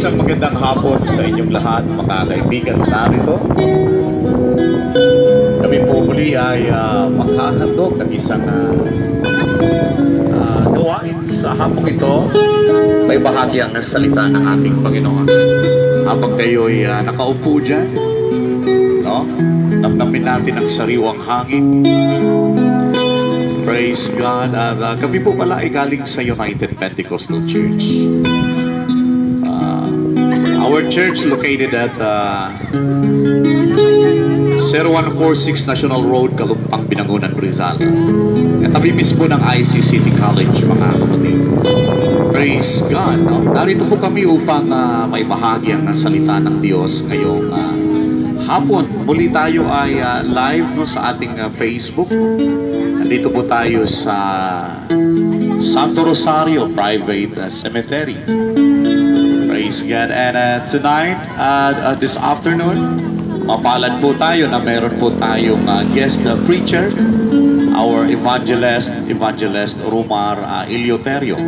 Isang magandang hapon sa inyong lahat, mga kaibigan narito. Kami po muli ay maghahandog ng isang gawain sa hapong ito. May bahagi ang salita ng ating Panginoon. Habang kayo'y nakaupo dyan, no? Namnamin natin ang sariwang hangin. Praise God. Kami po pala ay galing sa United Pentecostal Church. Our church located at 0146 National Road, Kalumpang, Binangonan, Rizal. Katabi mismo ng ICCT College, mga kapatid. Praise God. No? Narito po kami upang may bahagi ang salita ng Diyos ngayong hapon. Muli tayo ay live no, sa ating Facebook. Nandito po tayo sa Santo Rosario Private Cemetery. Praise God. And tonight, this afternoon, mapalad po tayo na meron po tayong guest preacher, our evangelist Romar Ilioterio.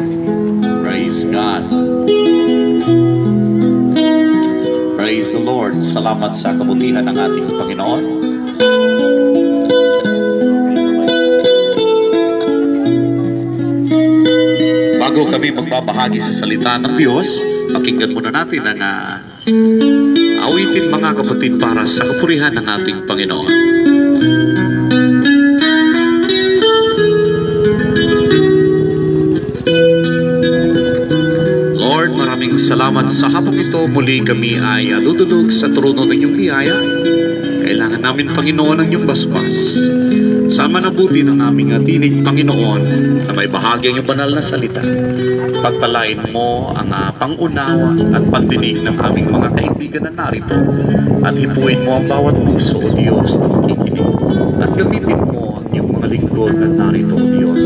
Praise God. Praise the Lord. Salamat sa kabutihan ng ating Panginoon. Bago kami magbabahagi sa salita ng Diyos, pakinggan muna natin ang awitin, mga kapatid, para sa kapurihan ng ating Panginoon. Lord, maraming salamat sa hapong ito. Muli kami ay dudulog sa trono ng iyong biyaya. Kailangan namin, Panginoon, ang iyong basbas. Sama na buti ng aming tinig, Panginoon, na may bahagi ang iyong banal na salita. Pagpalain mo ang pangunawa at pandinig ng aming mga kaibigan na narito. At hipuin mo ang bawat puso, O Diyos, na makikinig. At gamitin mo ang iyong mga lingkod na narito, O Diyos.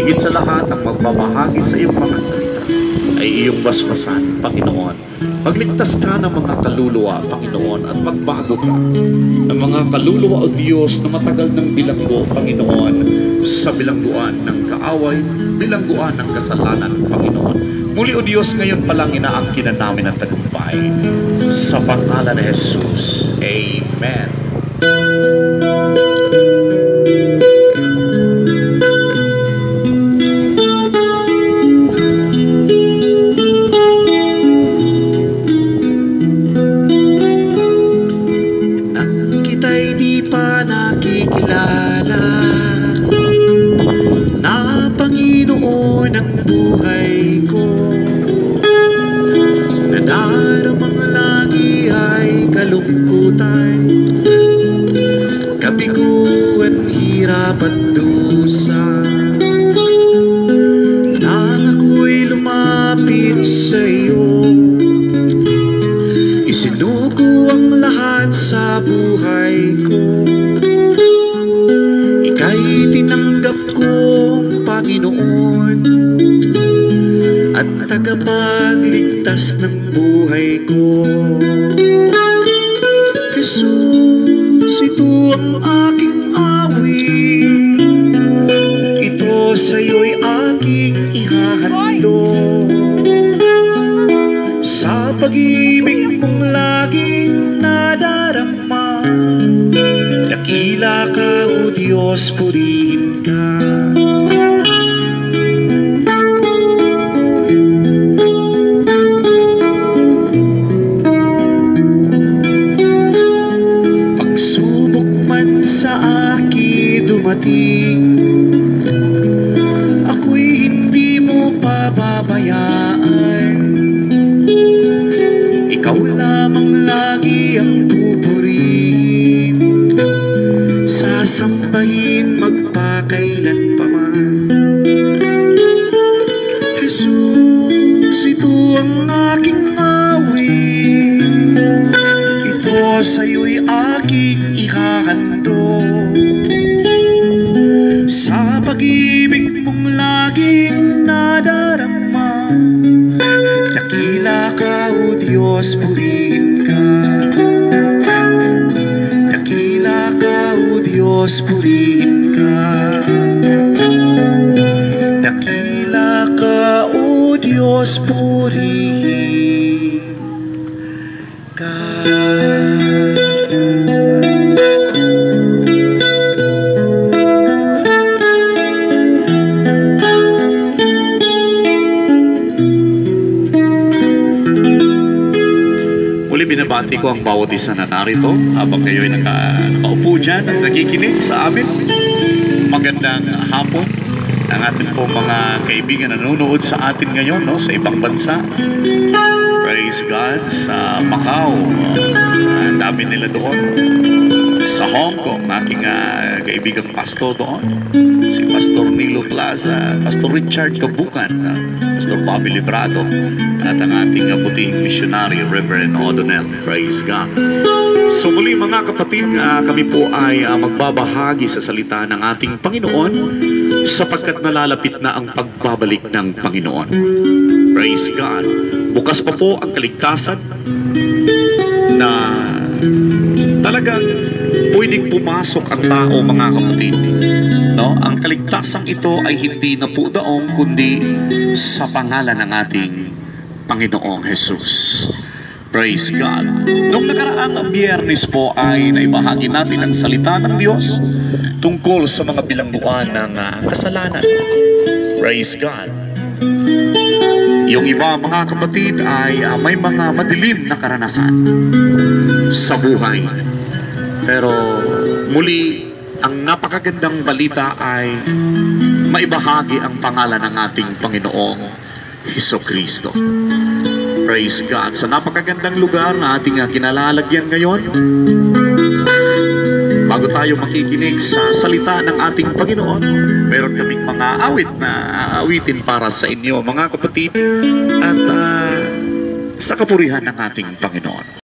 Higit sa lahat, ang magbabahagi sa iyong mga salita ay iyong basbasan, Panginoon. Pagligtas ka ng mga kaluluwa, Panginoon, at magbago ka ng mga kaluluwa, O Diyos, na matagal ng bilanggo, Panginoon, sa bilangguan ng kaaway, bilangguan ng kasalanan, Panginoon. Muli, O Diyos, ngayon palang inaangkinan namin ang tagumpay. Sa pangalan ni Jesus. Amen. Isinuko ang lahat sa buhay ko. Ika'y tinanggap kong Panginoon at tagapagligtas ng buhay ko. Jesus, ito ang aking awit. Ito sa'yo'y aking ihahandog. Sa pag-ibig mong laging nadarama, dakila ka, O Diyos, purihin ka. Pagsubok man sa akin dumating, ako'y hindi mo pababayaan. Ikaw lamang lagi ang pupurihin, sasambahin magpakailanpaman. Jesus, ito ang aking awit. Ito sa'yo'y aking ihahandog. Sa pag-ibig mong laging nadarama, dakila ka, O Diyos, purihin ka. Dakila ka, O Diyos, purihin ka. Dakila ka, O Diyos, purihin Muli binabati ko ang bawat isa na narito habang kayo'y nakaupo dyan at nakikinig sa amin. Magandang hapon ang ating pong mga kaibigan na nanonood sa atin ngayon, no, sa ibang bansa. Praise God, sa Macau. Ang dami nila doon. Sa Hong Kong, aking kaibigang pastor doon. Si Pastor Nilo Plaza, Pastor Richard Kabukan, Pastor Bobby Librado, at ang ating butihing missionary, Reverend O'Donnell. Praise God. So muli mga kapatid, kami po ay magbabahagi sa salita ng ating Panginoon sapagkat nalalapit na ang pagbabalik ng Panginoon. Praise God. Bukas pa po ang kaligtasan na talagang pwedeng pumasok ang tao, mga kapatid. No? Ang kaligtasang ito ay hindi na po daong kundi sa pangalan ng ating Panginoong Jesus. Praise God. Noong nakaraang Biyernes po ay naibahagi natin ang salita ng Diyos tungkol sa mga bilangguan ng kasalanan. Praise God. Yung iba, mga kapatid, ay may mga madilim na karanasan sa buhay. Pero muli, ang napakagandang balita ay maibahagi ang pangalan ng ating Panginoong Hesukristo. Praise God. Sa napakagandang lugar na ating kinalalagyan ngayon, bago tayo makikinig sa salita ng ating Panginoon, meron kaming mga awit na aawitin para sa inyo, mga kapatid, at sa kapurihan ng ating Panginoon.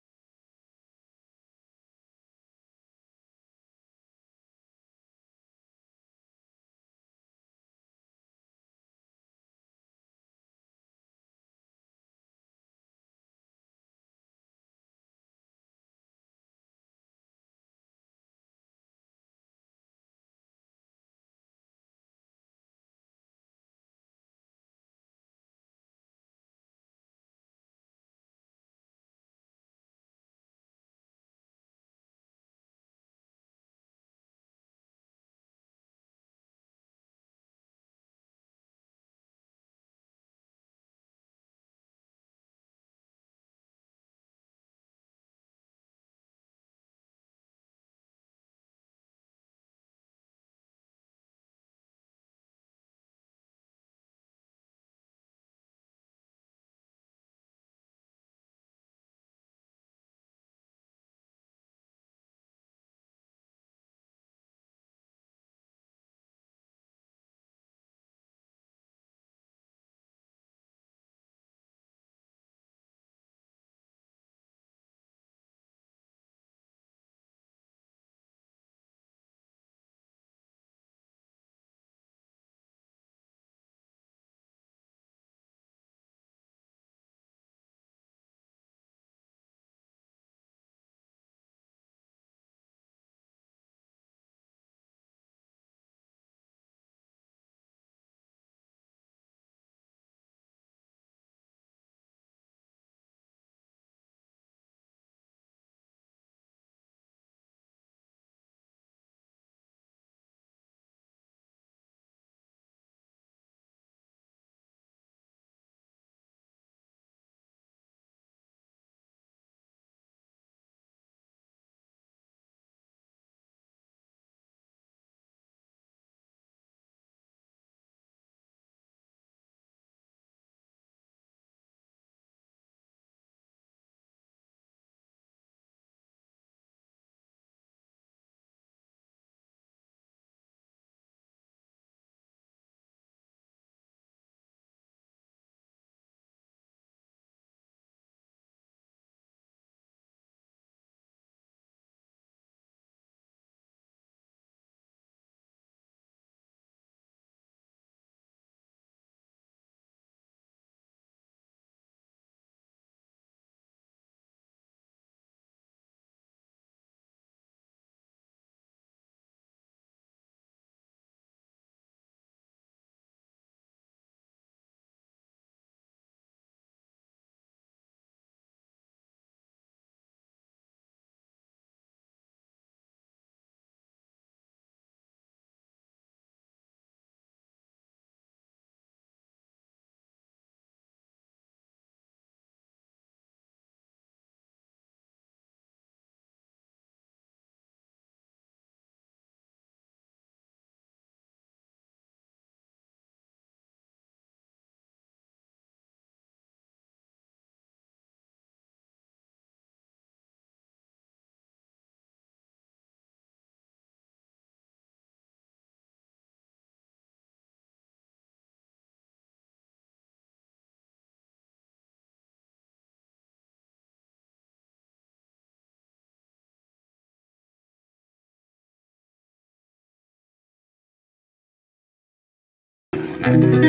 kailangan.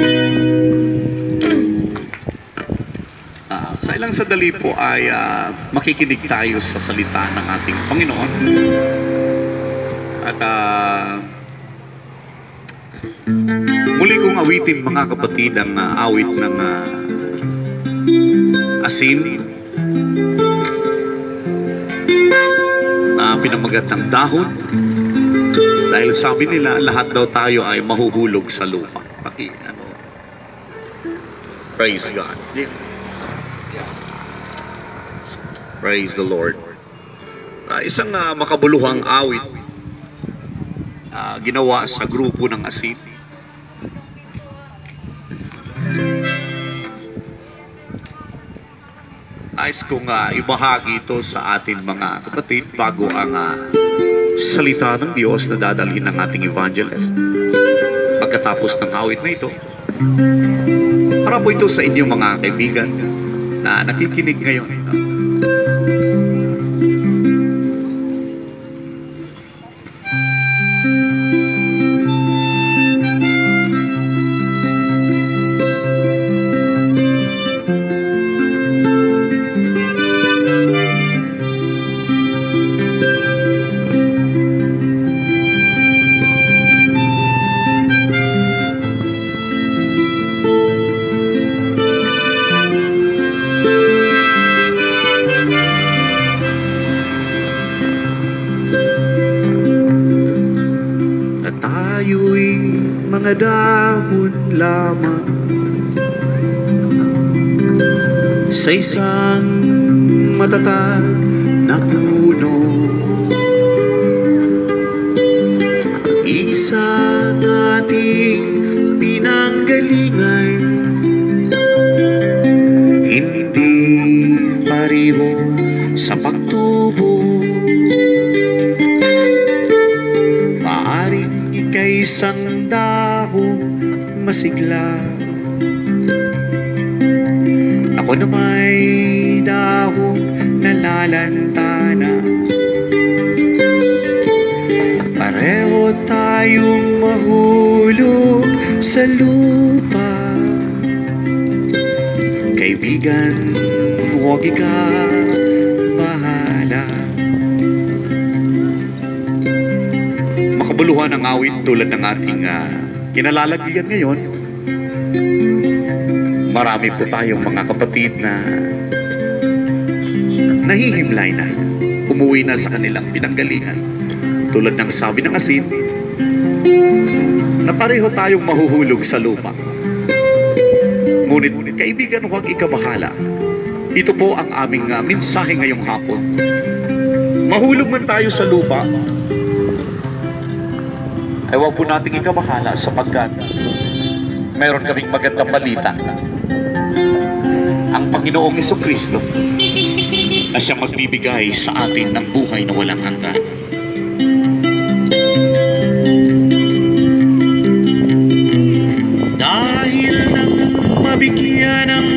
Sa ilang sandali po ay makikinig tayo sa salita ng ating Panginoon. At muli kong awitin, mga kapatid, ang awit ng asin na pinamagat ng dahon. Dahil sabi nila, lahat daw tayo ay mahuhulog sa lupa. Praise God. Praise the Lord. Isang makabuluhang awit ginawa sa grupo ng asin. Nais kong ibahagi ito sa atin, mga kapatid, bago ang salita ng Diyos na dadalhin ng ating evangelist. Pagkatapos ng awit na ito, para po ito sa inyong mga kaibigan na nakikinig ngayon. Mga dahon lamang sa isang matatag na puno, isang ating pinanggalingan, hindi pareho sa pagtubo. Maaring ika'y isang dahon masigla, ako na may dahon na lalantana. Pareho tayong mahulog sa lupa. Kaibigan, huwag ika-bahala. Makabuluhan ang awit tulad ng ating kinalalagyan ngayon. Marami po tayong mga kapatid na nahihimlay na, umuwi na sa kanilang pinanggalingan. Tulad ng sabi ng asin, na pareho tayong mahuhulog sa lupa. Ngunit, kaibigan, huwag ikabahala. Ito po ang aming mensahe ngayong hapon. Mahulog man tayo sa lupa, ay huwag po nating ikabahala, sapagkat mayroon kaming magandang balita. Ang Panginoong Jesucristo na siya magbibigay sa atin ng buhay na walang hanggan. Dahil nang mabigyan ng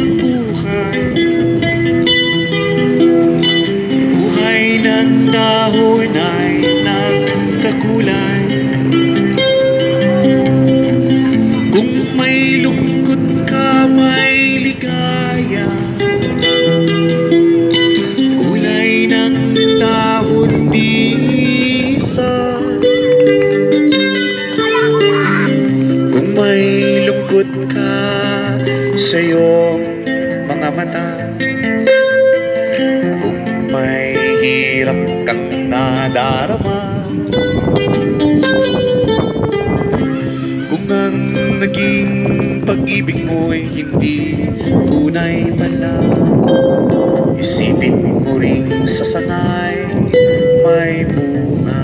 buhay ng dahon ay nagkakulay. Kung may lungkot ka, may ligaya. Kulay ng dahon di isa. Kung may lungkot ka sa iyong mga mata, kung may hirap kang nadarama, kung ang naging pag-ibig mo'y hindi tunay pala, isipin mo ring sa sangay may bunga.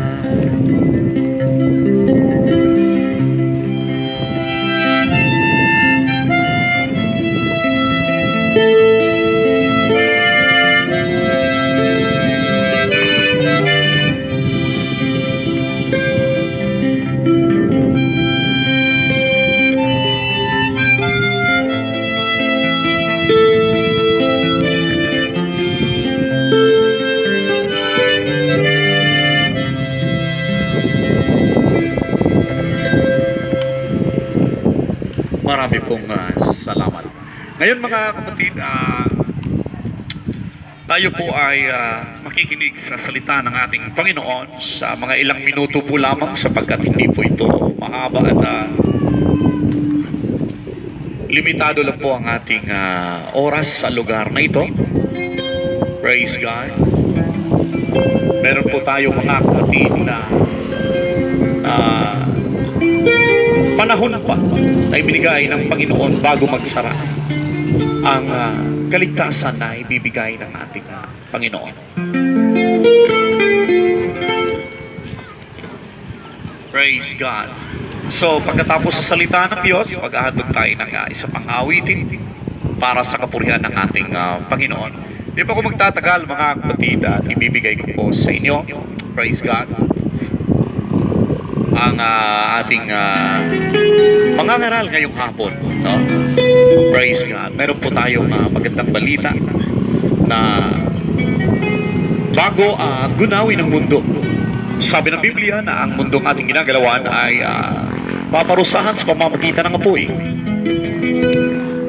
Marami pong salamat. Ngayon mga kapatid, tayo po ay makikinig sa salita ng ating Panginoon sa mga ilang minuto po lamang sapagkat hindi po ito mahaba at limitado lang po ang ating oras sa lugar na ito. Praise God. Meron po tayo mga kapatid na panahon pa na ibinigay ng Panginoon bago magsara ang kaligtasan na ibibigay ng ating Panginoon. Praise God. So, pagkatapos sa salita ng Diyos, mag-ahandog tayo ng isa pang awitin para sa kapurihan ng ating Panginoon. Di pa ako magtatagal mga kapatid at ibibigay ko po sa inyo, praise God, ang ating mangangaral ngayong hapon, no? Praise God. Meron po tayong magandang balita na bago gunawin ang mundo. Sabi ng Biblia na ang mundong ating ginagalawan ay paparusahan sa pamamagitan ng apoy.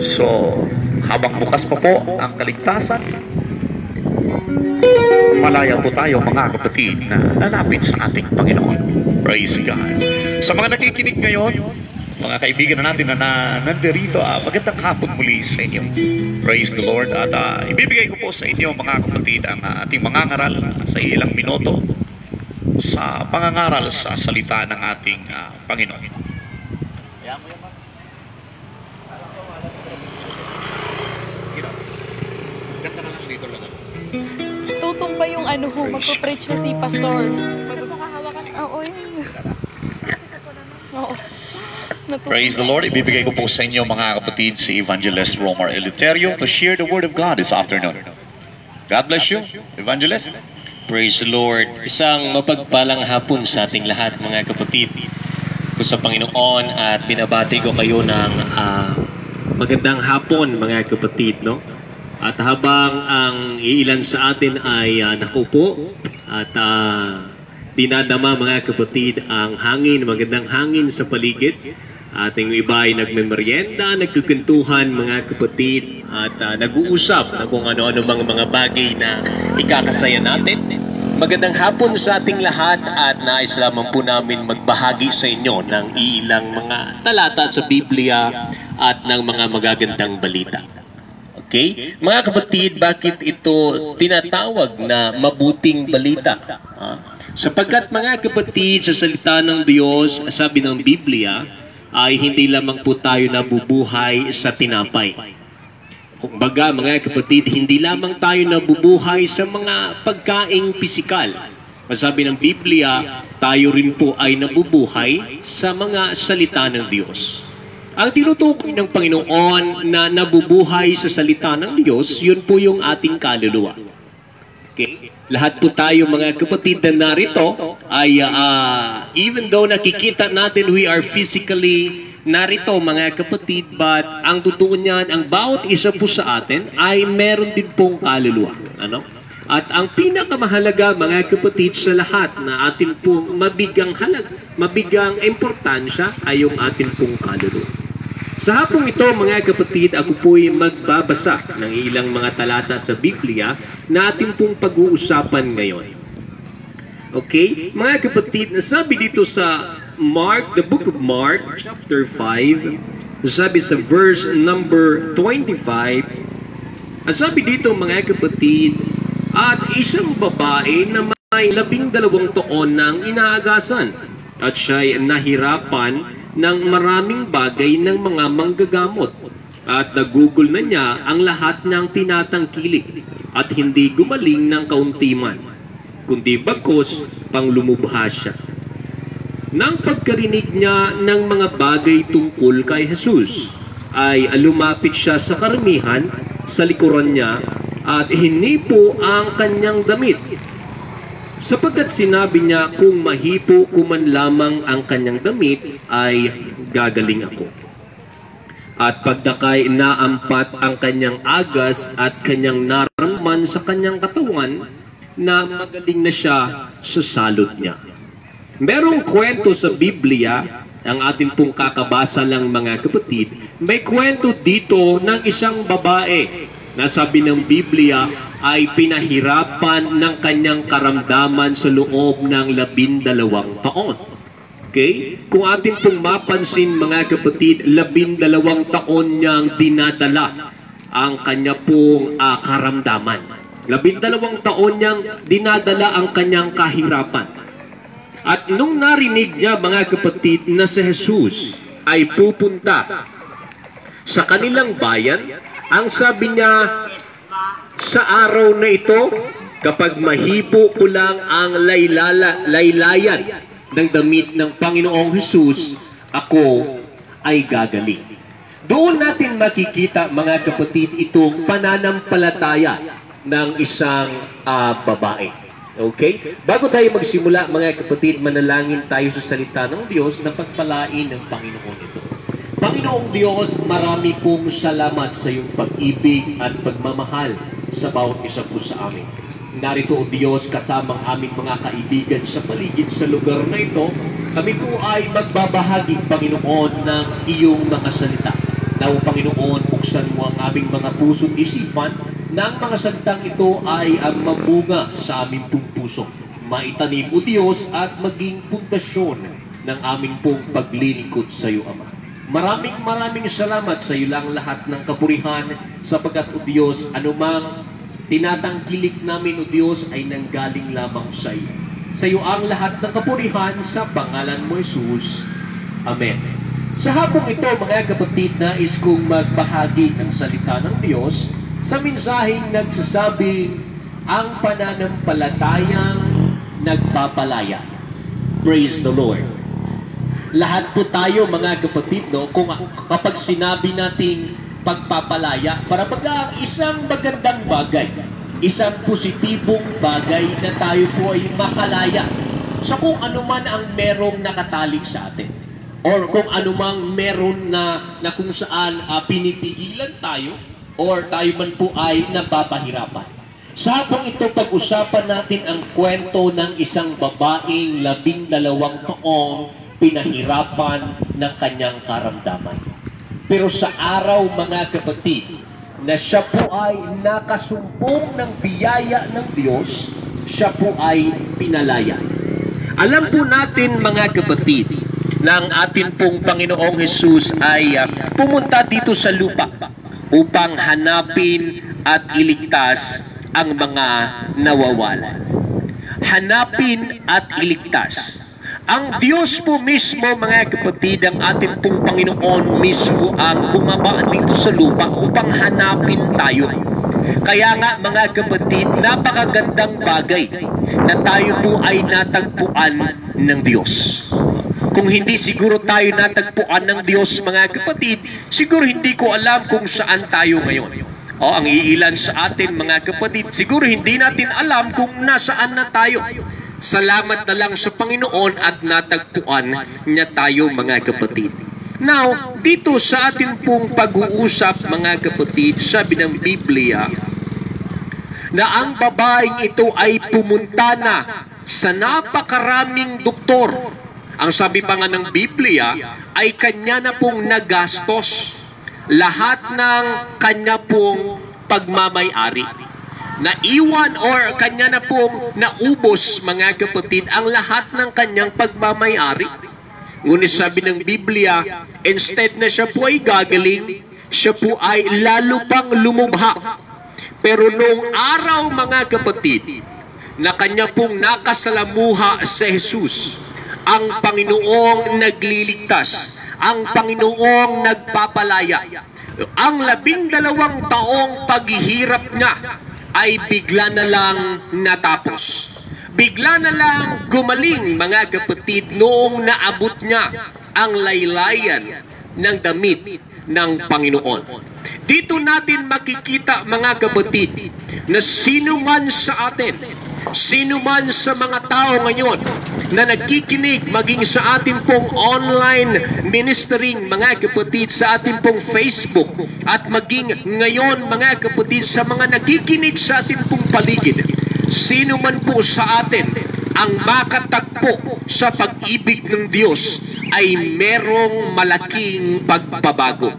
So, habang bukas pa po ang kaligtasan, malaya po tayo mga kapatid na lalapit sa ating Panginoon. Praise God. Sa mga nakikinig ngayon, mga kaibigan na natin na nandirito, magandang hapon muli sa inyo. Praise the Lord. At ibibigay ko po sa inyo mga kapatid ang ating mangangaral sa ilang minuto sa pangangaral sa salita ng ating Panginoon. Ganda na lang dito lang. Tutong ba yung ano ho, magpa-preach na si Pastor? Magpapahawakan? Oo, yun. Oo. Praise the Lord. Ibibigay ko po sa inyo mga kapatid si Evangelist Romar Eleuterio to share the Word of God this afternoon. God bless you, Evangelist. Praise the Lord. Isang mapagpalang hapon sa ating lahat mga kapatid ko sa Panginoon at binabati ko kayo ng magandang hapon mga kapatid, no? At habang ang iilan sa atin ay nakaupo at dinadama mga kapatid ang hangin, magandang hangin sa paligid. Ating iba ay nagmemeryenda, nagkukuntuhan mga kapatid at nag-uusap na kung ano-ano mga bagay na ikakasaya natin. Magandang hapon sa ating lahat at nais lamang po namin magbahagi sa inyo ng ilang mga talata sa Biblia at ng mga magagandang balita. Okay? Mga kapatid, bakit ito tinatawag na mabuting balita? Sapagkat mga kapatid, sa salita ng Diyos, sabi ng Biblia, ay hindi lamang po tayo nabubuhay sa tinapay. Kumbaga mga kapatid, hindi lamang tayo nabubuhay sa mga pagkaing pisikal. Sabi ng Biblia, tayo rin po ay nabubuhay sa mga salita ng Diyos. Ang tinutukoy ng Panginoon na nabubuhay sa salita ng Diyos, yun po yung ating kaluluwa. Okay? Lahat po tayo mga kapatid na narito ay even though nakikita natin we are physically narito mga kapatid, but ang totoo niyan, ang bawat isa po sa atin ay meron din pong kaluluwa. Ano? At ang pinakamahalaga mga kapatid sa lahat na atin pong mabigang importansya ay yung atin pong kaluluwa. Sa hapong ito mga kapatid, ako po'y magbabasa ng ilang mga talata sa Biblia na atin pong pag-uusapan ngayon. Okay? Mga kapatid, nasabi dito sa Mark, the book of Mark, chapter 5, sabi sa verse number 25, sabi dito mga kapatid, at isang babae na may 12 taon nang inaagasan at siya'y nahirapan ng maraming bagay ng mga manggagamot at nagugol na niya ang lahat ng tinatangkilik at hindi gumaling ng kaunti man, kundi bagkus panglumubha siya. Nang pagkarinig niya ng mga bagay tungkol kay Jesus, ay lumapit siya sa karamihan sa likuran niya at hinipo ang kanyang damit. Sapagkat sinabi niya, kung mahipo ko man lamang ang kanyang damit, ay gagaling ako. At pagdakay naampat ang kanyang agas at kanyang naramdaman sa kanyang katawan na magaling na siya sa salot niya. Merong kwento sa Biblia ang ating pong kakabasa lang mga kapatid, may kwento dito ng isang babae na sabi ng Biblia ay pinahirapan ng kanyang karamdaman sa loob ng 12 taon. Okay? Kung atin pong mapansin mga kapatid, 12 taon niyang dinadala ang kanya pong karamdaman. 12 taon niyang dinadala ang kanyang kahirapan. At nung narinig niya mga kapatid na si Jesus ay pupunta sa kanilang bayan, ang sabi niya, sa araw na ito, kapag mahipo ko lang ang laylayan ng damit ng Panginoong Jesus, ako ay gagaling. Doon natin makikita mga kapatid itong pananampalataya ng isang babae. Okay? Bago tayo magsimula mga kapatid, manalangin tayo sa salita ng Diyos na pagpalain ng Panginoon ito. Panginoong Diyos, marami pong salamat sa iyong pag-ibig at pagmamahal sa bawat isa po sa amin. Narito o Diyos kasama ang aming mga kaibigan sa paligid sa lugar na ito. Kami po ay magbabahagi, Panginoon, ng iyong mga salita. Nawa Panginoon, buksan mo ang aming mga puso't isipan na ang mga salitang ito ay ang mabunga sa aming pong puso. Maitanim o Diyos at maging pundasyon ng aming pong paglilingkod sa iyo, Ama. Maraming salamat sa iyo lang lahat ng kapurihan sapagkat o Diyos, anumang tinatangkilik namin o Diyos ay nanggaling lamang sa iyo. Sa iyo ang lahat ng kapurihan sa pangalan mo, Jesus. Amen. Sa hapong ito, mga kapatid, nais kong magbahagi ng salita ng Diyos sa mensaheng nagsasabi ang pananampalatayang nagpapalaya. Praise the Lord. Lahat po tayo mga kapatid, no, kung kapag sinabi nating pagpapalaya, para baga isang magandang bagay, isang positibong bagay na tayo po ay makalaya sa kung anuman ang merong nakatalik sa atin. Or kung anumang meron na kung saan pinipigilan tayo, or tayo man po ay napapahirapan. Sa hapong ito, pag-usapan natin ang kwento ng isang babaeng 12 taong pinahirapan ng kanyang karamdaman. Pero sa araw, mga kapatid, na siya po ay nakasumpong ng biyaya ng Diyos, siya po ay pinalaya. Alam po natin, mga kapatid, na ang atin pong Panginoong Jesus ay pumunta dito sa lupa upang hanapin at iligtas ang mga nawawala. Hanapin at iligtas. Ang Diyos po mismo, mga kapatid, ang ating pong Panginoon mismo ang bumaba dito sa lupa upang hanapin tayo. Kaya nga, mga kapatid, napakagandang bagay na tayo po ay natagpuan ng Diyos. Kung hindi siguro tayo natagpuan ng Diyos, mga kapatid, siguro hindi ko alam kung saan tayo ngayon. O ang iilan sa atin, mga kapatid, siguro hindi natin alam kung nasaan na tayo. Salamat na lang sa Panginoon at natagpuan niya tayo, mga kapatid. Now, dito sa atin pong pag-uusap, mga kapatid, sabi ng Biblia na ang babaeng ito ay pumunta na sa napakaraming doktor. Ang sabi pa nga ng Biblia ay kanya na pong nagastos lahat ng kanya pong pagmamay-ari. Naiwan or kanya na pong naubos, mga kapatid, ang lahat ng kanyang pagmamay-ari. Ngunit sabi ng Biblia, instead na siya po ay gagaling, siya po ay lalo pang lumubha. Pero noong araw, mga kapatid, na kanya pong nakasalamuha sa Jesus, ang Panginoong nagliligtas, ang Panginoong nagpapalaya. Ang 12 taong paghihirap niya ay bigla na lang natapos. Bigla na lang gumaling, mga kapatid, noong naabot niya ang laylayan ng damit ng Panginoon. Dito natin makikita, mga kapatid, na sino man sa atin, sino man sa mga tao ngayon na nagkikinig, maging sa ating pong online ministering, mga kapatid, sa ating pong Facebook, at maging ngayon, mga kapatid, sa mga nagkikinig sa ating pong paligid, sino man po sa atin ang makatagpo sa pag-ibig ng Diyos ay merong malaking pagbabago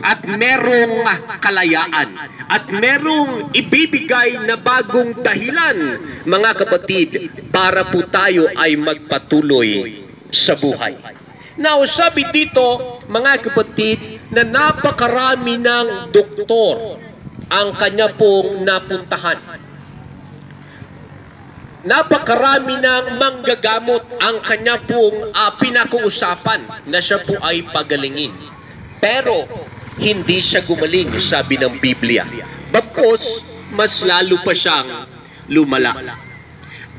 at merong kalayaan at merong ibibigay na bagong dahilan, mga kapatid, para po tayo ay magpatuloy sa buhay. Now, sabi dito, mga kapatid, na napakarami ng doktor ang kanya pong napuntahan. Napakarami ng manggagamot ang kanya pong pinakuusapan na siya po ay pagalingin. Pero hindi siya gumaling, sabi ng Biblia. Bagkus, mas lalo pa siyang lumala.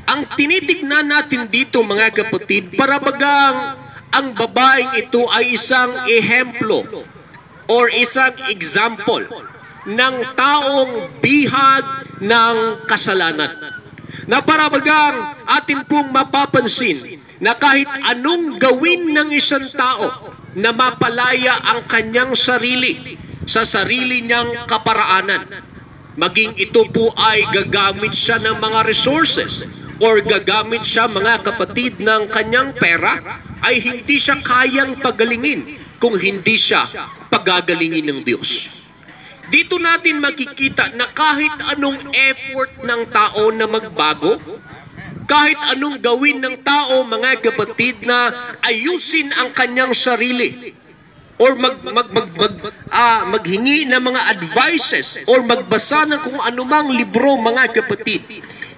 Ang tinitignan natin dito, mga kapatid, para bagang ang babaeng ito ay isang ehemplo or isang example ng taong bihag ng kasalanan. Na para bagang atin pong mapapansin na kahit anong gawin ng isang tao na mapalaya ang kanyang sarili sa sarili niyang kaparaanan, maging ito po ay gagamit siya ng mga resources or gagamit siya, mga kapatid, ng kanyang pera, ay hindi siya kayang pagalingin kung hindi siya pagagalingin ng Diyos. Dito natin makikita na kahit anong effort ng tao na magbago, kahit anong gawin ng tao, mga kapatid, na ayusin ang kanyang sarili or maghingi ng mga advices or magbasa ng kung anumang libro, mga kapatid,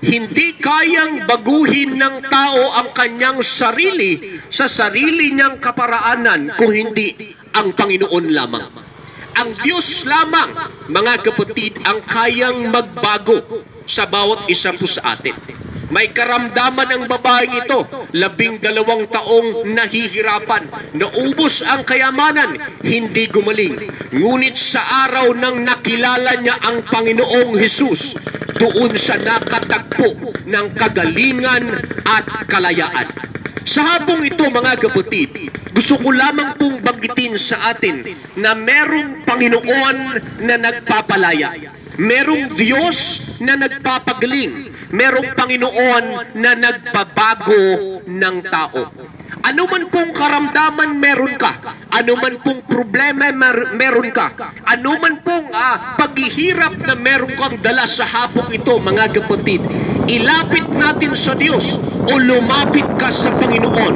hindi kayang baguhin ng tao ang kanyang sarili sa sarili niyang kaparaanan kung hindi ang Panginoon lamang. Ang Diyos lamang, mga kapatid, ang kayang magbago sa bawat isa po sa atin. May karamdaman ang babaeng ito, 12 taong nahihirapan, naubos ang kayamanan, hindi gumaling. Ngunit sa araw nang nakilala niya ang Panginoong Hesus, doon siya nakatagpo ng kagalingan at kalayaan. Sa hapong ito, mga kapatid, gusto ko lamang pong banggitin sa atin na merong Panginoon na nagpapalaya. Merong Diyos na nagpapagaling. Merong Panginoon na nagbabago ng tao. Ano man pong karamdaman meron ka, ano man pong problema meron ka, ano man pong paghihirap na meron kang dala sa hapong ito, mga kapatid, ilapit natin sa Diyos o lumapit ka sa Panginoon.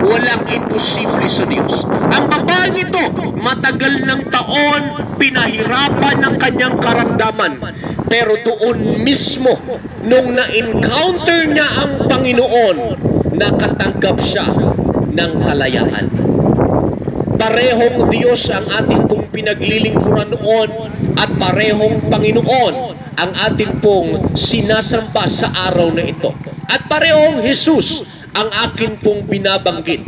Walang imposible sa Diyos. Ang babaeng ito, matagal ng taon, pinahirapan ng kanyang karamdaman. Pero doon mismo, nung na-encounter niya ang Panginoon, nakatanggap siya ng kalayaan. Parehong Diyos ang ating pong pinaglilingkuran noon at parehong Panginoon ang ating pong sinasamba sa araw na ito. At parehong Jesus ang akin pong binabanggit.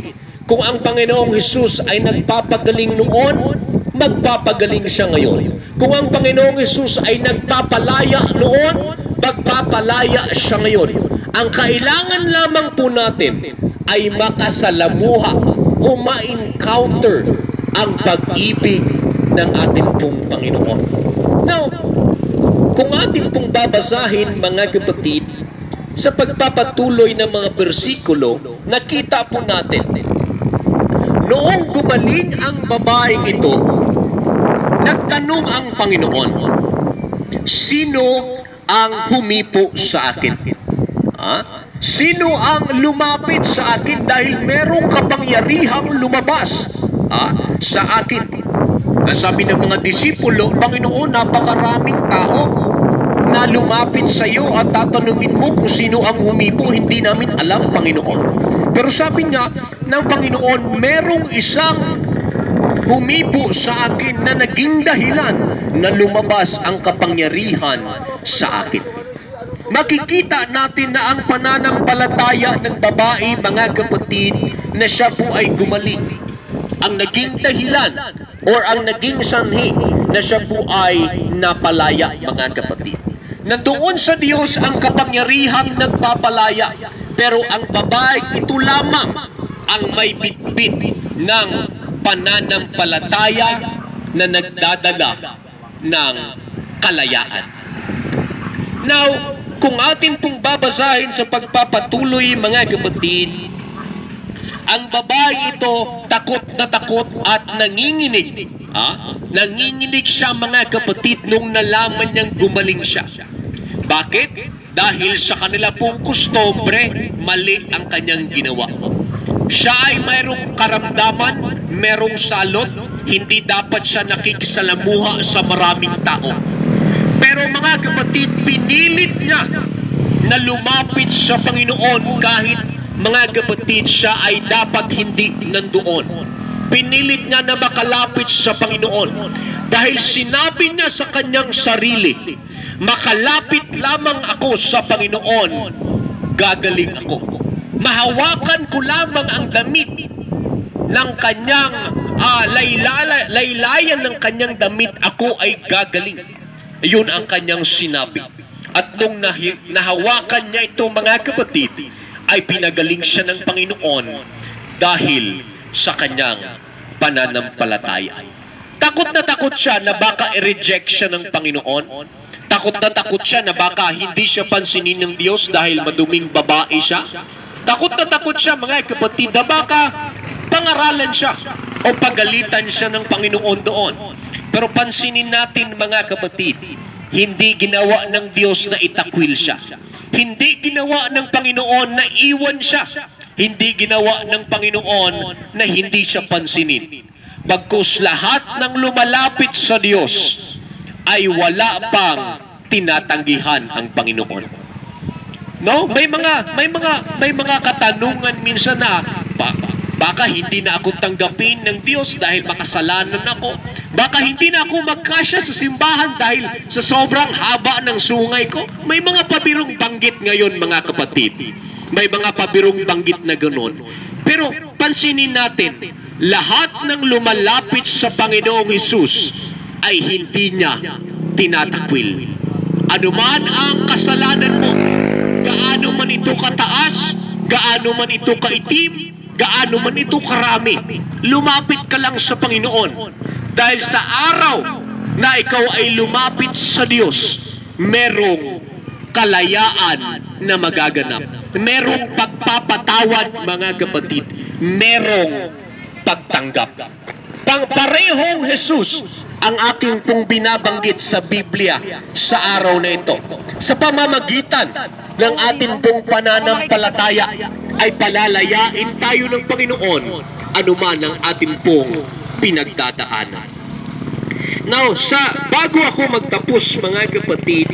Kung ang Panginoong Hesus ay nagpapagaling noon, magpapagaling siya ngayon. Kung ang Panginoong Hesus ay nagpapalaya noon, magpapalaya siya ngayon. Ang kailangan lamang po natin ay makasalamuha o ma-encounter ang pag-ibig ng ating pong Panginoon. Now, kung ating pong babasahin, mga kapatid, sa pagpapatuloy ng mga bersikulo, nakita po natin, noong gumaling ang babaeng ito, nagtanong ang Panginoon, sino ang humipo sa akin? Sino ang lumapit sa akin dahil merong kapangyarihang lumabas sa akin? Sabi ng mga disipulo, Panginoon, napakaraming tao na lumapit sa iyo at tatanungin mo kung sino ang humipo, hindi namin alam, Panginoon. Pero sabi nga ng Panginoon, merong isang humipo sa akin na naging dahilan na lumabas ang kapangyarihan sa akin. Makikita natin na ang pananampalataya ng babae, mga kapatid, na siya po ay gumaling. Ang naging dahilan or ang naging sanhi na siya po ay napalaya, mga kapatid. Nandoon sa Diyos ang kapangyarihang nagpapalaya, pero ang babae ito lamang ang may bitbit ng pananampalataya na nagdadala ng kalayaan. Now, kung atin pong babasahin sa pagpapatuloy, mga kapatid, ang babae ito takot at nanginginig. Nanginginig siya mga kapatid nung nalaman niyang gumaling siya. Bakit? Dahil sa kanila pong kustombre, mali ang kanyang ginawa. Siya ay mayroong karamdaman, mayroong salot, hindi dapat siya nakikisalamuha sa maraming tao. Pero mga kapatid, pinilit niya na lumapit sa Panginoon kahit mga kapatid siya ay dapat hindi nandoon. Pinilit niya na makalapit sa Panginoon dahil sinabi niya sa kanyang sarili, makalapit lamang ako sa Panginoon, gagaling ako. Mahawakan ko lamang ang damit ng kanyang laylayan ng kanyang damit, ako ay gagaling. Yun ang kanyang sinabi. At nung nahawakan niya ito mga kapatid, ay pinagaling siya ng Panginoon dahil sa kanyang pananampalataya. Takot na takot siya na baka i-reject siya ng Panginoon. Takot na takot siya na baka hindi siya pansinin ng Diyos dahil maduming babae siya. Takot na takot siya mga kapatid na baka pangaralan siya o pagalitan siya ng Panginoon doon. Pero pansinin natin mga kapatid, hindi ginawa ng Diyos na itakwil siya. Hindi ginawa ng Panginoon na iwan siya. Hindi ginawa ng Panginoon na hindi siya pansinin. Bagkus lahat ng lumalapit sa Diyos ay wala pang tinatanggihan ang Panginoon. No? May mga katanungan minsan na baka hindi na ako tanggapin ng Diyos dahil makasalanan ako. Baka hindi na ako magkasya sa simbahan dahil sa sobrang haba ng sungay ko. May mga pabirong banggit ngayon mga kapatid. May mga pabirong banggit na ganoon. Pero pansinin natin, lahat ng lumalapit sa Panginoong Hesus ay hindi niya tinatakwil. Ano man ang kasalanan mo, gaano man ito kataas, gaano man ito kaitim, gaano man ito karami, lumapit ka lang sa Panginoon. Dahil sa araw na ikaw ay lumapit sa Diyos, merong kalayaan na magaganap. Merong pagpapatawad mga kapatid. Merong pagtanggap. Parehong Jesus ang aking pong binabanggit sa Biblia sa araw na ito. Sa pamamagitan ng ating pong pananampalataya ay palalayain tayo ng Panginoon anuman ang ating pong pinagdadaanan. Now, bago ako magtapos mga kapatid,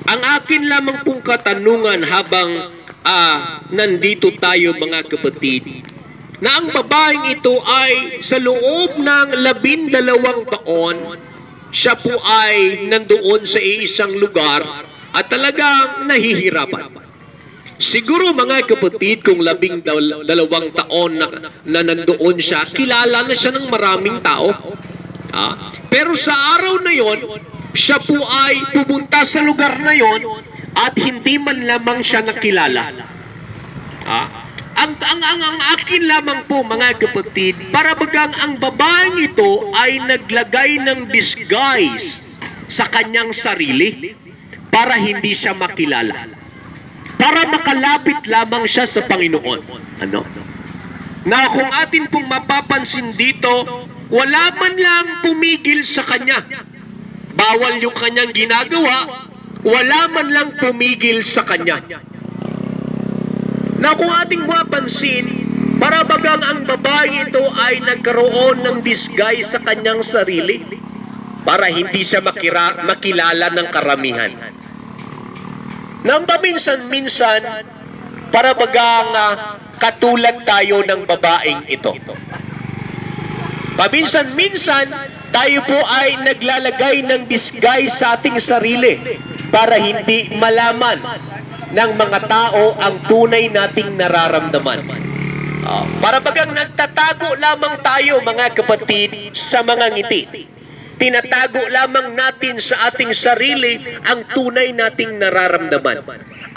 ang akin lamang pong katanungan habang nandito tayo mga kapatid, na ang babaeng ito ay sa loob ng 12 taon, siya po ay nandoon sa isang lugar at talagang nahihirapan. Siguro mga kapatid, kung 12 taon na nandoon siya, kilala na siya ng maraming tao. Pero sa araw na yon, siya po ay pumunta sa lugar na yon at hindi man lamang siya nakilala. Ang akin lamang po mga kapatid, para bagang ang babaeng ito ay naglagay ng disguise sa kanyang sarili para hindi siya makilala. Para makalapit lamang siya sa Panginoon. Ano? Na kung atin pong mapapansin dito, wala man lang pumigil sa kanya. Bawal yung kanyang ginagawa, wala man lang pumigil sa kanya. Na kung ating mapansin, para bagang ang babae ito ay nagkaroon ng disguise sa kanyang sarili para hindi siya makilala ng karamihan. Nang paminsan-minsan, para bagang katulad tayo ng babaeng ito. Paminsan-minsan, tayo po ay naglalagay ng disguise sa ating sarili para hindi malaman ng mga tao ang tunay nating nararamdaman. Para bagang nagtatago lamang tayo mga kapatid sa mga ngiti. Tinatago lamang natin sa ating sarili ang tunay nating nararamdaman.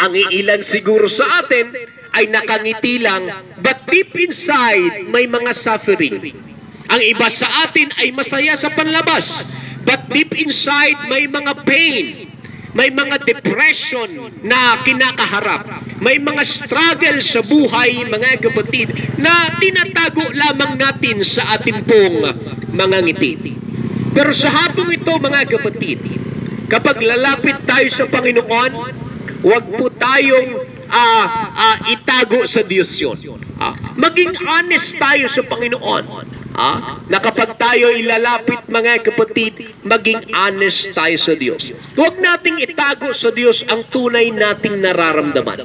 Ang iilan siguro sa atin ay nakangiti lang, but deep inside may mga suffering. Ang iba sa atin ay masaya sa panlabas, but deep inside may mga pain. may mga depression na kinakaharap, may mga struggle sa buhay, mga kapatid, na tinatago lamang natin sa ating pong mga ngiti. Pero sa hapong ito, mga kapatid, kapag lalapit tayo sa Panginoon, huwag po tayong itago sa Diyos yun. Maging honest tayo sa Panginoon. Na kapag tayo ilalapit, mga kapatid, maging honest tayo sa Diyos. Huwag nating itago sa Diyos ang tunay nating nararamdaman.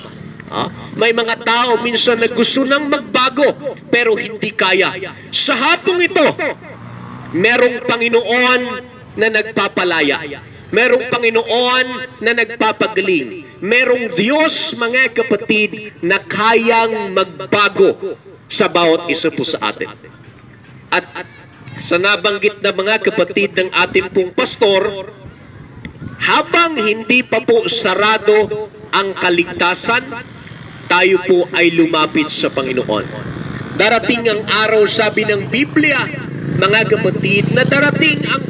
May mga tao minsan na gusto nang magbago, pero hindi kaya. Sa hapong ito, merong Panginoon na nagpapalaya. Merong Panginoon na nagpapagaling. Merong Diyos, mga kapatid, na kayang magbago sa bawat isa po sa atin. At sa nabanggit na mga kapatid ng ating pong pastor, habang hindi pa po sarado ang kaligtasan, tayo po ay lumapit sa Panginoon. Darating ang araw, sabi ng Biblia, mga kapatid, na darating ang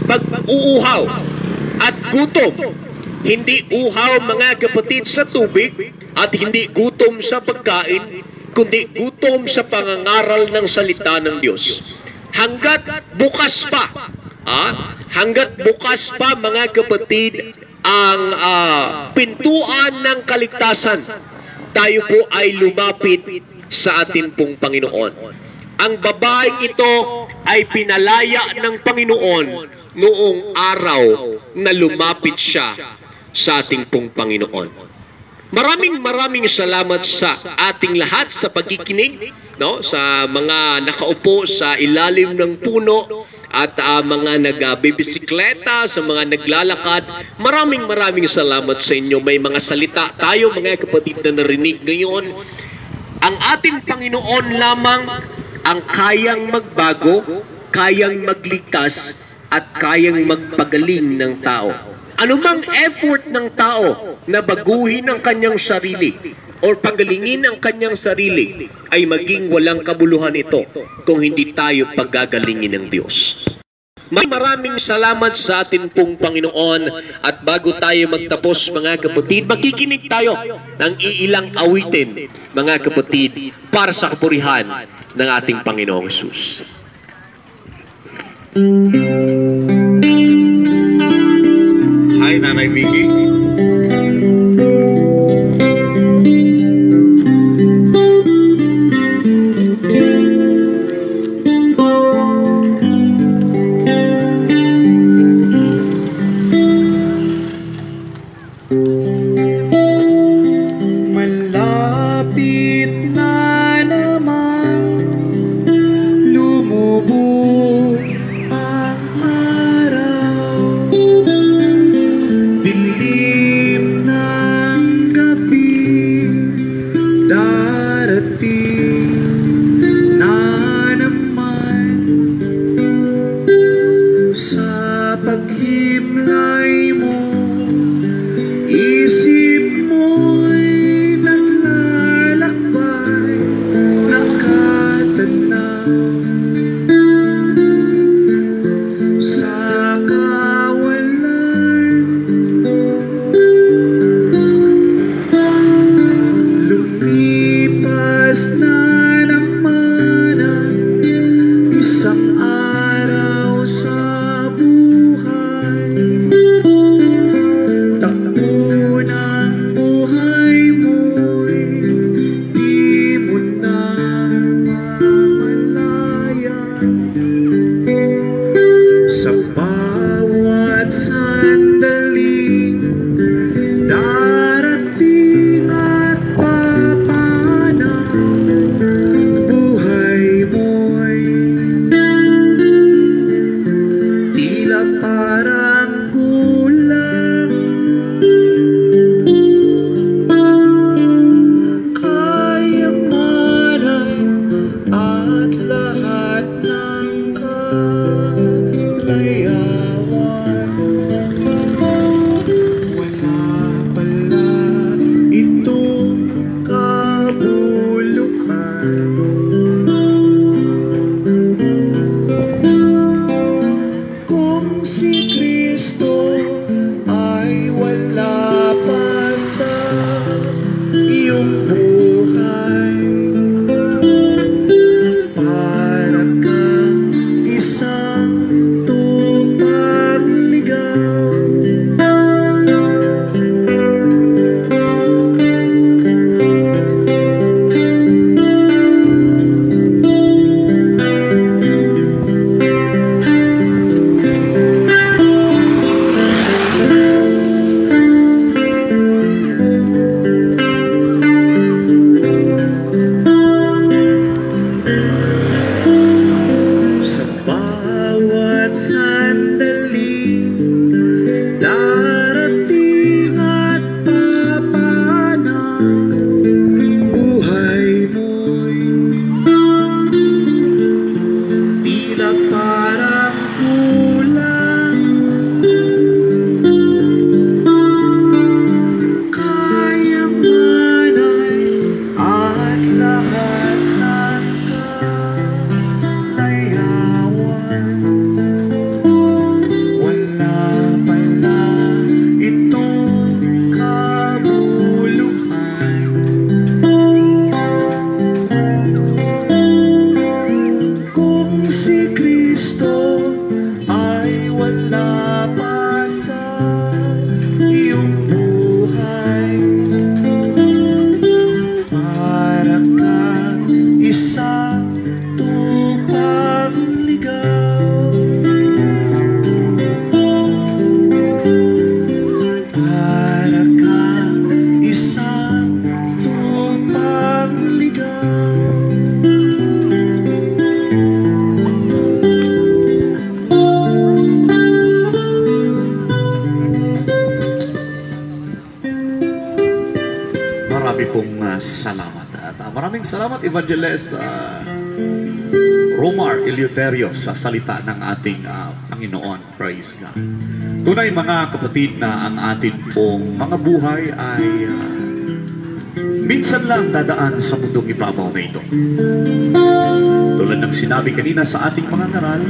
pag-uuhaw at gutom. Hindi uhaw, mga kapatid, sa tubig at hindi gutom sa pagkain, kundi gutom sa pangangaral ng salita ng Diyos. Hanggat bukas pa, mga kapatid, ang pintuan ng kaligtasan, tayo po ay lumapit sa atin pong Panginoon. Ang babaeng ito ay pinalaya ng Panginoon noong araw na lumapit siya sa ating pong Panginoon. Maraming salamat sa ating lahat sa pagkikinig, no? Sa mga nakaupo sa ilalim ng puno at mga nagbibisikleta, sa mga naglalakad. Maraming salamat sa inyo. May mga salita tayo, mga kapatid, na narinig ngayon. Ang ating Panginoon lamang ang kayang magbago, kayang magligtas, at kayang magpagaling ng tao. Anumang effort ng tao na baguhin ang kanyang sarili o pagalingin ang kanyang sarili ay maging walang kabuluhan ito kung hindi tayo paggagalingin ng Diyos. Maraming salamat sa atin pong Panginoon, at bago tayo magtapos, mga kapatid, makikinig tayo ng iilang awitin, mga kapatid, para sa kapurihan ng ating Panginoong Hesus. Hi, Nanay Vicky. Malapit na naman lumubog ang araw. Dilim Salamat Evangelist Romar Eleuterio sa salita ng ating Panginoon. Praise God. Tunay mga kapatid na ang atin pong mga buhay ay minsan lang dadaan sa mundong ibabaw na ito. Tulad ng sinabi kanina sa ating mga ngaral,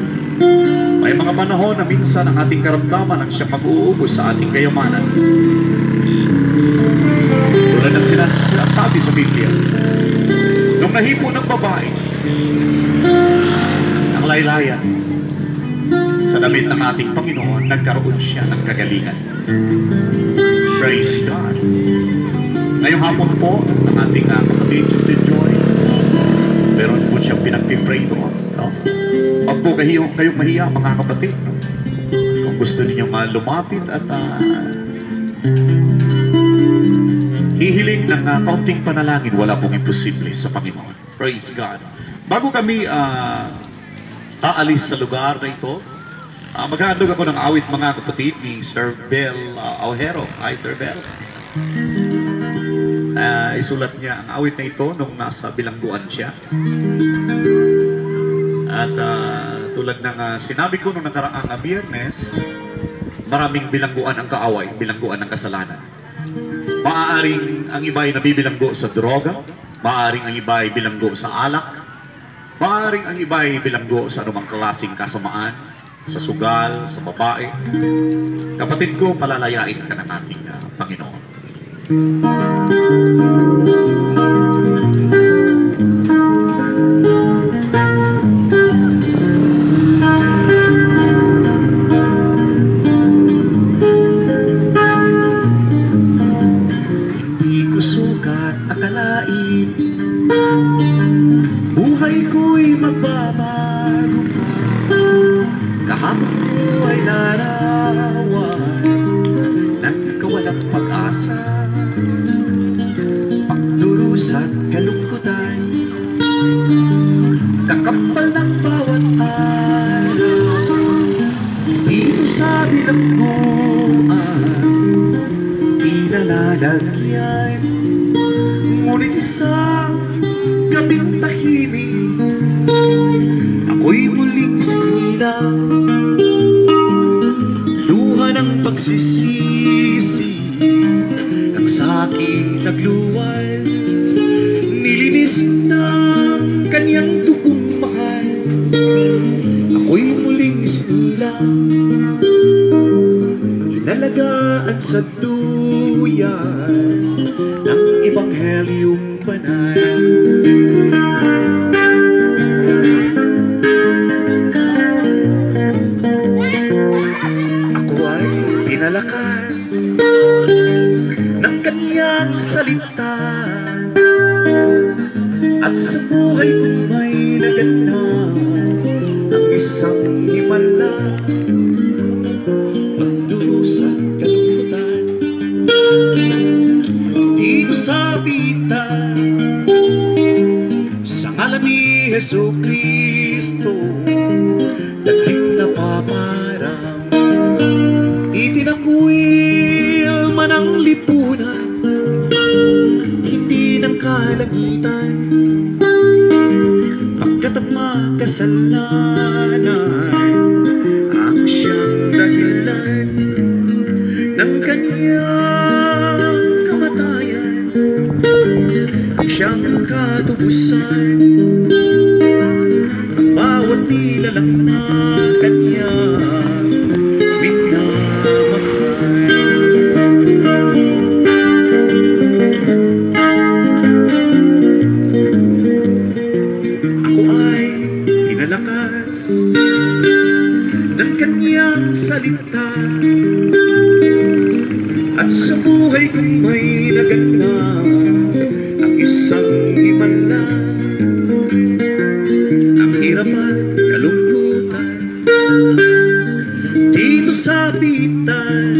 may mga panahon na minsan ang ating karamdaman ang siyang mag-uubos sa ating kayamanan. Tulad ng sinasabi sa Biblia, nung nahipo ng babae ang laylayan sa damit ng ating Panginoon, nagkaroon siya ng kagalingan. Praise God. Ngayong hapon po, ang ating kapatid, Sister Joy, meron po siyang pinagpipray doon. No? Huwag po kayong mahiya, mga kapatid. No? Kung gusto ninyong lumapit at hihiling ng kaunting panalangin, wala pong imposible sa Panginoon. Praise God. Bago kami aalis sa lugar na ito, maghahandog ako ng awit, mga kapatid, ni Sir Bel Aujero. Hi, Sir Bel. Isulat niya ang awit na ito nung nasa bilangguan siya. At tulad ng sinabi ko nung nakaraang Biyernes, maraming bilangguan ang kaaway, bilangguan ng kasalanan. Maaaring ang iba ay nabibilanggo sa droga, maaaring ang iba ay bilanggo sa alak, maaaring ang iba ay bilanggo sa anumang klaseng kasamaan, sa sugal, sa babae. Kapatid ko, palalayain ka ng ating Panginoon. Hindi ko sukat akalain, buhay ko'y magbabago pa. Kahapon ko ay larawan ng kawalang pag-asa, pagdurusa at kalungkutan, kakapal ng bawat araw. Dito sa bilangguan, inalalagyan, ngunit isang gabing tahimik, ako'y muling silang luha ng pagsisisi ng sa'king nagluwal, nilinis ng kanyang dugong mahal. Ako'y muling silang inalagaan sa duyan ng Ebanghelyong banal. Ako ay pinalakas ng kanyang salita, at sa buhay kong may naganap ang isang himala, pagdurusa at kalungkutan. Dito sa pitan, sa ngalan ni Jesucristo, daging napaparang, itinakwil man ang lipunan, hindi ng kalangitan, pagkat ang makasalanan ang siyang dahilan ng kanyang kamatayan, ang siyang katubusan, ang bawat nilalang na kanyang minamahal. Ako ay pinalakas ng kanyang salita, at sa buhay kong may naganap ang isang himala, ang hirap at kalungkutan. Dito sa pitan,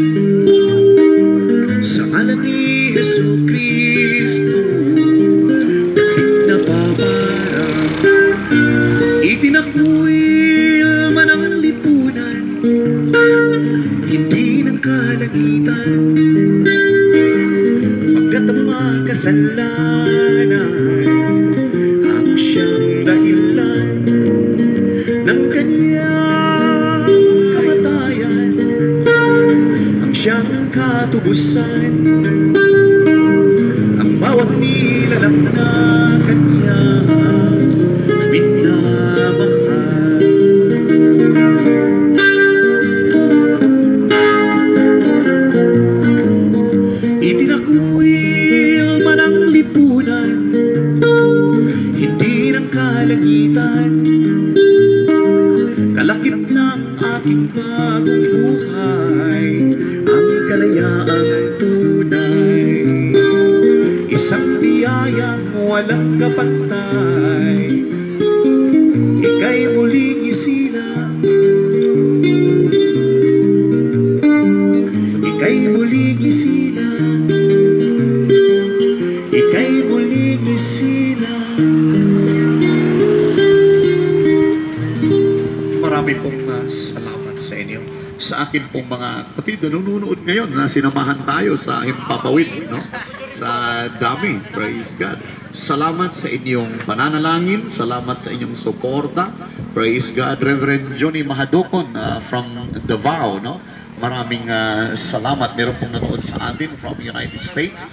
sa ngalan ni Jesucristo, daging napaparang, itinakwil man ang lipunan, hindi ng kalangitan, pagkat ang makasalanan katubusan ang bawat nilalang na kanya minamahal. Itinakwil man ang lipunan, hindi ng kalangitan, kalakip ng aking bagong buhay, ang kalayaang tunay. Isang biyayang walang kapantay, ika'y muling isilang, ika'y muling isilang, ika'y muling isilang. Marami pong salamat sa inyo. Sa akin pong mga kapatid na nanonood ngayon na sinamahan tayo sa Himpapawid, no? Sa dami, praise God. Salamat sa inyong pananalangin, salamat sa inyong suporta, praise God. Reverend Johnny Mahadokon from Davao, no? Maraming salamat. Meron pong nanood sa atin from United States.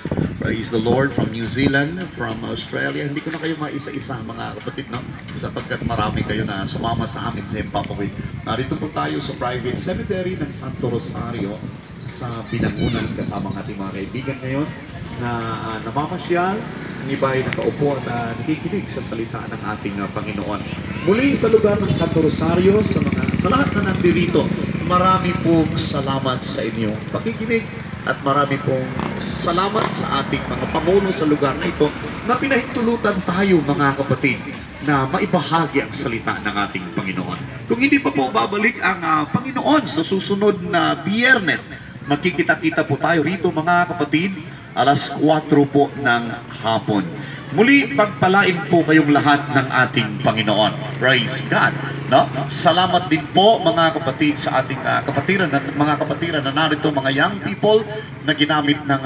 Praise the Lord, from New Zealand, from Australia. Hindi ko na kayo maisa-isa mga kapatid, no? Sapagkat marami kayo na sumama sa amin sa Himpapawid. Narito po tayo sa private cemetery ng Santo Rosario sa Binangunan kasama ng ating mga kaibigan ngayon na namamasyal. Ang iba ay nakaupo at nakikinig sa salita ng ating Panginoon. Muli sa lugar ng Santo Rosario, sa lahat na nandirito, marami pong salamat sa inyong pakikinig at marami pong salamat sa ating mga pamuno sa lugar na ito na pinahintulutan tayo mga kapatid na maibahagi ang salita ng ating Panginoon. Kung hindi pa po babalik ang Panginoon sa susunod na Biyernes, magkikita-kita po tayo rito mga kapatid, alas 4 po ng hapon. Muli, pagpalain po kayong lahat ng ating Panginoon. Praise God. No? Salamat din po mga kapatid sa ating mga kapatiran na narito, mga young people na ginamit ng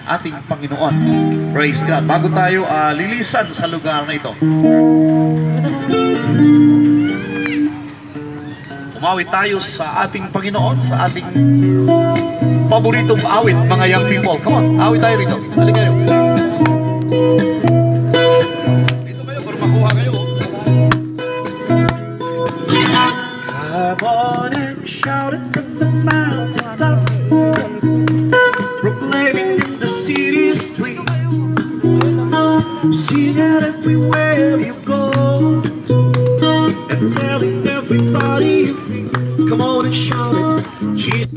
ating Panginoon. Praise God. Bago tayo lilisan sa lugar na ito, umawit tayo sa ating Panginoon, sa ating paboritong awit, mga young people. Come on, awit tayo rito. Halika kayo. Dito kayo, para makuha kayo. Come on and shout it from the mountaintop, proclaiming in the city streets, sing it everywhere you go, and telling everybody, come on and shout it, Jesus.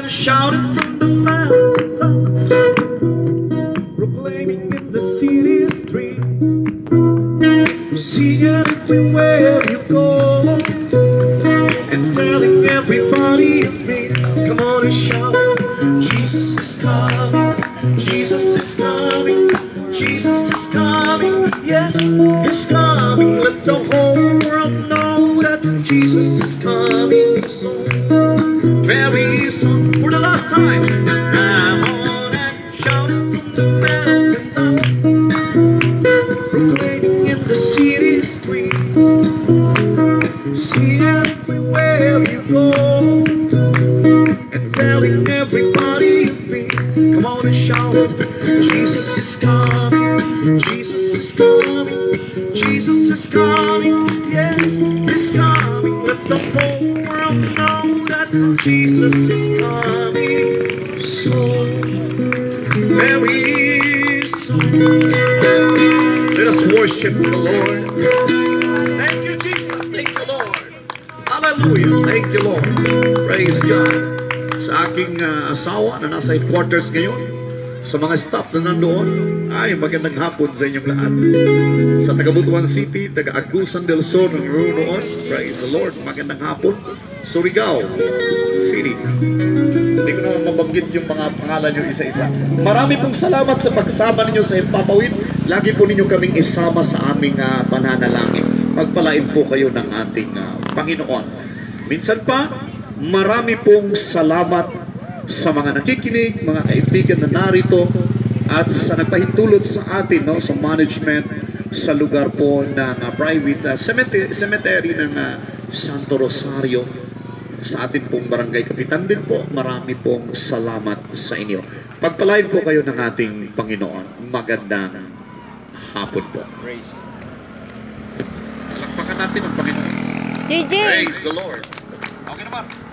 Shout it from the mountaintop, proclaiming in the city streets, sing it everywhere you go, and telling everybody you meet. Come on and shout it, Jesus is coming, Jesus is coming, Jesus is coming, yes, he's coming. Let the whole world know that Jesus is coming soon, very soon. For the last time, come on and shout it from the mountaintop, proclaiming in the city streets, see everywhere you go, and telling everybody you meet. Come on and shout it, Jesus is coming, Jesus is coming, Jesus is coming, yes, he's coming. Let the whole world know that Jesus is coming soon, very soon. Let us worship the Lord. Thank you, Jesus. Thank you, Lord. Hallelujah. Thank you, Lord. Praise God. Sa aking asawa na nasa headquarters ngayon, sa mga staff na nandoon, ay magandang hapon sa inyong lahat. Sa taga Butuan City, taga Agusan del Sur na naroon, praise the Lord, magandang hapon. Surigao City, hindi ko naman mabanggit yung mga pangalan nyo isa-isa. Marami pong salamat sa pagsama ninyo sa Himpapawid. Lagi po ninyo kaming isama sa aming pananalangin. Pagpalain po kayo ng ating Panginoon. Minsan pa, marami pong salamat sa mga nakikinig, mga kaibigan na narito, at sa nagpahintulot sa atin, no, sa management, sa lugar po ng private cemetery ng Santo Rosario, sa atin pong barangay kapitan din po, marami pong salamat sa inyo. Pagpalain po kayo ng ating Panginoon. Magandang hapon po. Palakpakan natin ang Panginoon. JJ! Praise the Lord. Okay naman.